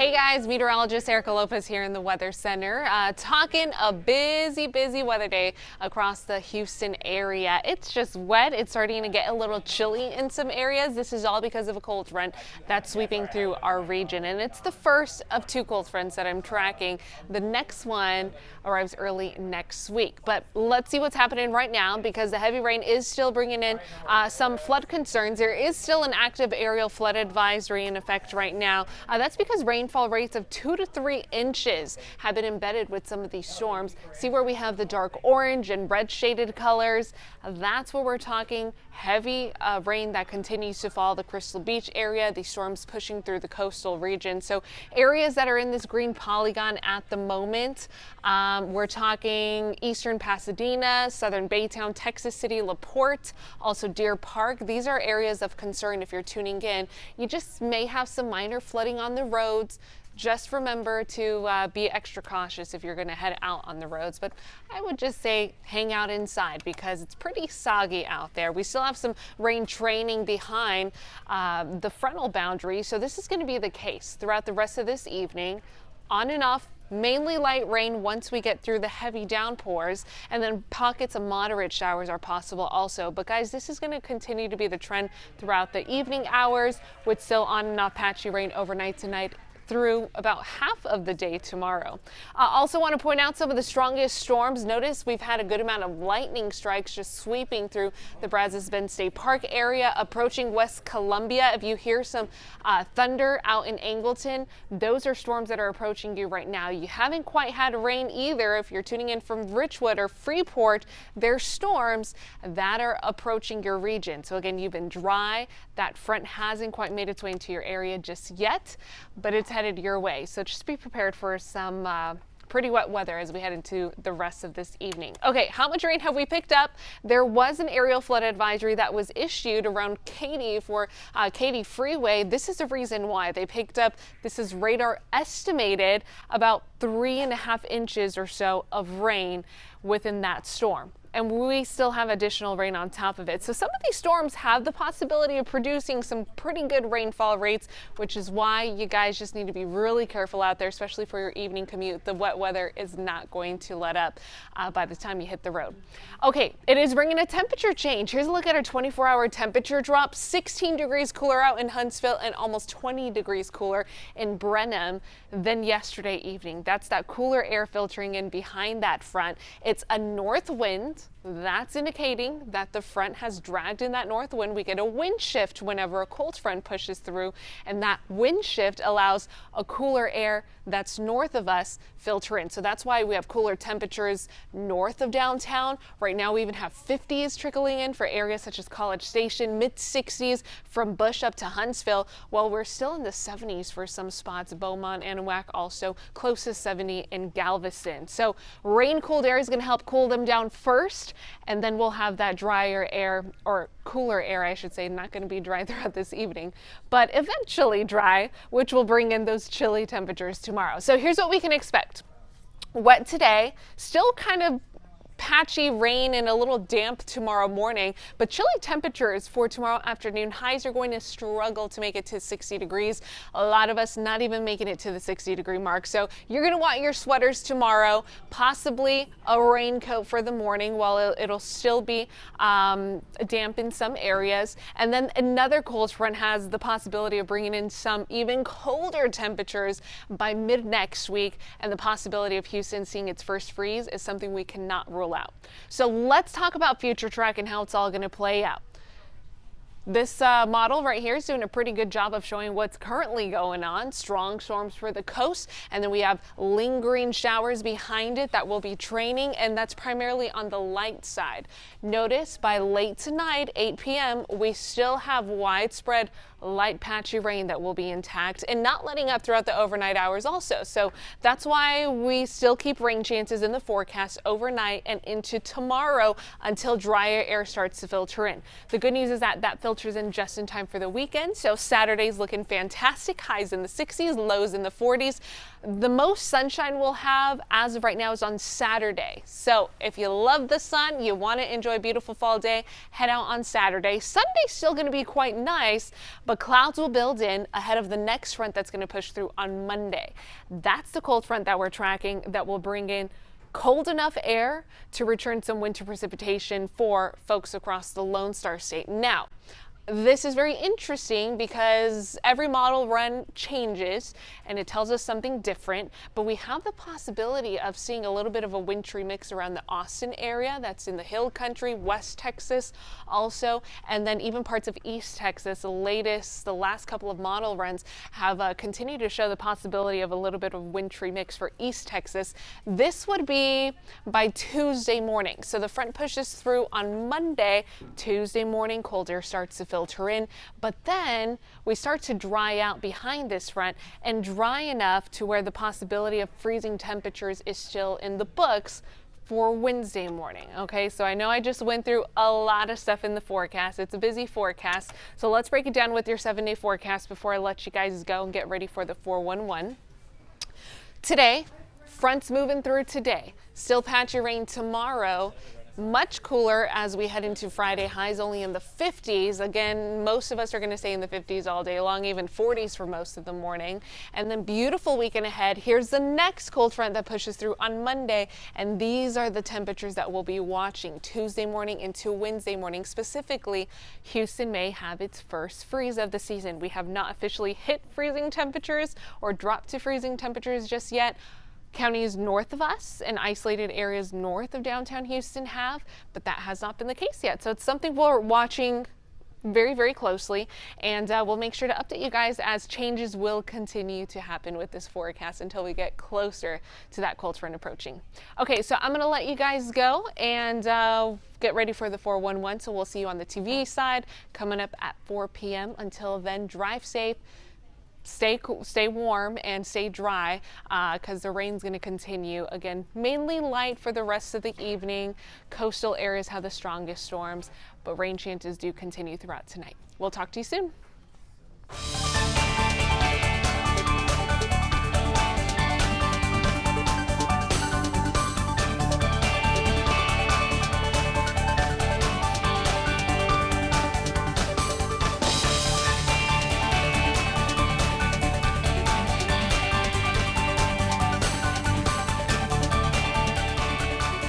Hey guys, meteorologist Erica Lopez here in the Weather Center, talking a busy weather day across the Houston area. It's just wet. It's starting to get a little chilly in some areas. This is all because of a cold front that's sweeping through our region, and it's the first of two cold fronts that I'm tracking. The next one arrives early next week, but let's see what's happening right now because the heavy rain is still bringing in some flood concerns. There is still an active aerial flood advisory in effect right now. That's because rainfall rates of 2 to 3 inches have been embedded with some of these storms. See where we have the dark orange and red shaded colors? That's where we're talking heavy rain that continues to fall the Crystal Beach area, these storms pushing through the coastal region. So areas that are in this green polygon at the moment, we're talking eastern Pasadena, southern Baytown, Texas City, LaPorte, also Deer Park. These are areas of concern if you're tuning in. You just may have some minor flooding on the roads. Just remember to be extra cautious if you're going to head out on the roads, but I would just say hang out inside because it's pretty soggy out there. We still have some rain training behind the frontal boundary, so this is going to be the case throughout the rest of this evening. On and off, mainly light rain once we get through the heavy downpours, and then pockets of moderate showers are possible also. But guys, this is going to continue to be the trend throughout the evening hours with still on and off patchy rain overnight tonight through about half of the day tomorrow. I also want to point out some of the strongest storms. Notice we've had a good amount of lightning strikes just sweeping through the Brazos-Bend State Park area, approaching West Columbia. If you hear some thunder out in Angleton, those are storms that are approaching you right now. You haven't quite had rain either. If you're tuning in from Richwood or Freeport, there's storms that are approaching your region. So again, you've been dry. That front hasn't quite made its way into your area just yet, but it's headed your way. So just be prepared for some pretty wet weather as we head into the rest of this evening. Okay, how much rain have we picked up? There was an aerial flood advisory that was issued around Katy for Katy Freeway. This is the reason why they picked up, this is radar estimated, about 3.5 inches or so of rain within that storm. And we still have additional rain on top of it. So some of these storms have the possibility of producing some pretty good rainfall rates, which is why you guys just need to be really careful out there, especially for your evening commute. The wet weather is not going to let up by the time you hit the road. Okay, it is bringing a temperature change. Here's a look at our 24-hour temperature drop. 16 degrees cooler out in Huntsville and almost 20 degrees cooler in Brenham than yesterday evening. That's that cooler air filtering in behind that front. It's a north wind. That's indicating that the front has dragged in that north wind. We get a wind shift whenever a cold front pushes through, and that wind shift allows a cooler air that's north of us filter in. So that's why we have cooler temperatures north of downtown. Right now we even have 50s trickling in for areas such as College Station, mid 60s from Bush up to Huntsville, while we're still in the 70s for some spots. Beaumont, Anahuac also close to 70 in Galveston. So rain cooled air is going to help cool them down first, and then we'll have that drier air, or cooler air I should say, not going to be dry throughout this evening, but eventually dry, which will bring in those chilly temperatures tomorrow. So here's what we can expect. Wet today, still kind of patchy rain and a little damp tomorrow morning, but chilly temperatures for tomorrow afternoon. Highs are going to struggle to make it to 60 degrees. A lot of us not even making it to the 60-degree mark. So you're going to want your sweaters tomorrow, possibly a raincoat for the morning while it'll still be damp in some areas. And then another cold front has the possibility of bringing in some even colder temperatures by mid next week, and the possibility of Houston seeing its first freeze is something we cannot rule out. So let's talk about future track and how it's all going to play out. This model right here is doing a pretty good job of showing what's currently going on. Strong storms for the coast, and then we have lingering showers behind it that will be training, and that's primarily on the light side. Notice by late tonight, 8 p.m., we still have widespread light patchy rain that will be intact and not letting up throughout the overnight hours also. So that's why we still keep rain chances in the forecast overnight and into tomorrow until drier air starts to filter in. The good news is that that filters in just in time for the weekend. So Saturday's looking fantastic. Highs in the 60s, lows in the 40s. The most sunshine we'll have as of right now is on Saturday. So if you love the sun, you want to enjoy a beautiful fall day, head out on Saturday. Sunday's still going to be quite nice, but but clouds will build in ahead of the next front that's going to push through on Monday. That's the cold front that we're tracking that will bring in cold enough air to return some winter precipitation for folks across the Lone Star State. Now, this is very interesting because every model run changes and it tells us something different, but we have the possibility of seeing a little bit of a wintry mix around the Austin area. That's in the Hill Country, West Texas also, and then even parts of East Texas. The last couple of model runs have continued to show the possibility of a little bit of wintry mix for East Texas. This would be by Tuesday morning. So the front pushes through on Monday. Tuesday morning, cold air starts to filter in, but then we start to dry out behind this front and dry enough to where the possibility of freezing temperatures is still in the books for Wednesday morning. Okay, so I know I just went through a lot of stuff in the forecast. It's a busy forecast, so let's break it down with your 7-day forecast before I let you guys go and get ready for the 411. Today, fronts moving through today. Still patchy rain tomorrow. Much cooler as we head into Friday, highs only in the 50s. Again, most of us are going to stay in the 50s all day long, even 40s for most of the morning. And then beautiful weekend ahead. Here's the next cold front that pushes through on Monday. And these are the temperatures that we'll be watching Tuesday morning into Wednesday morning. Specifically, Houston may have its first freeze of the season. We have not officially hit freezing temperatures or dropped to freezing temperatures just yet. Counties north of us and isolated areas north of downtown Houston have, but that has not been the case yet. So it's something we're watching very, very closely, and we'll make sure to update you guys as changes will continue to happen with this forecast until we get closer to that cold front approaching. Okay, so I'm going to let you guys go and get ready for the 411. So we'll see you on the TV side coming up at 4 p.m. Until then, drive safe. Stay cool, stay warm, and stay dry because the rain's going to continue. Again, mainly light for the rest of the evening. Coastal areas have the strongest storms, but rain chances do continue throughout tonight. We'll talk to you soon.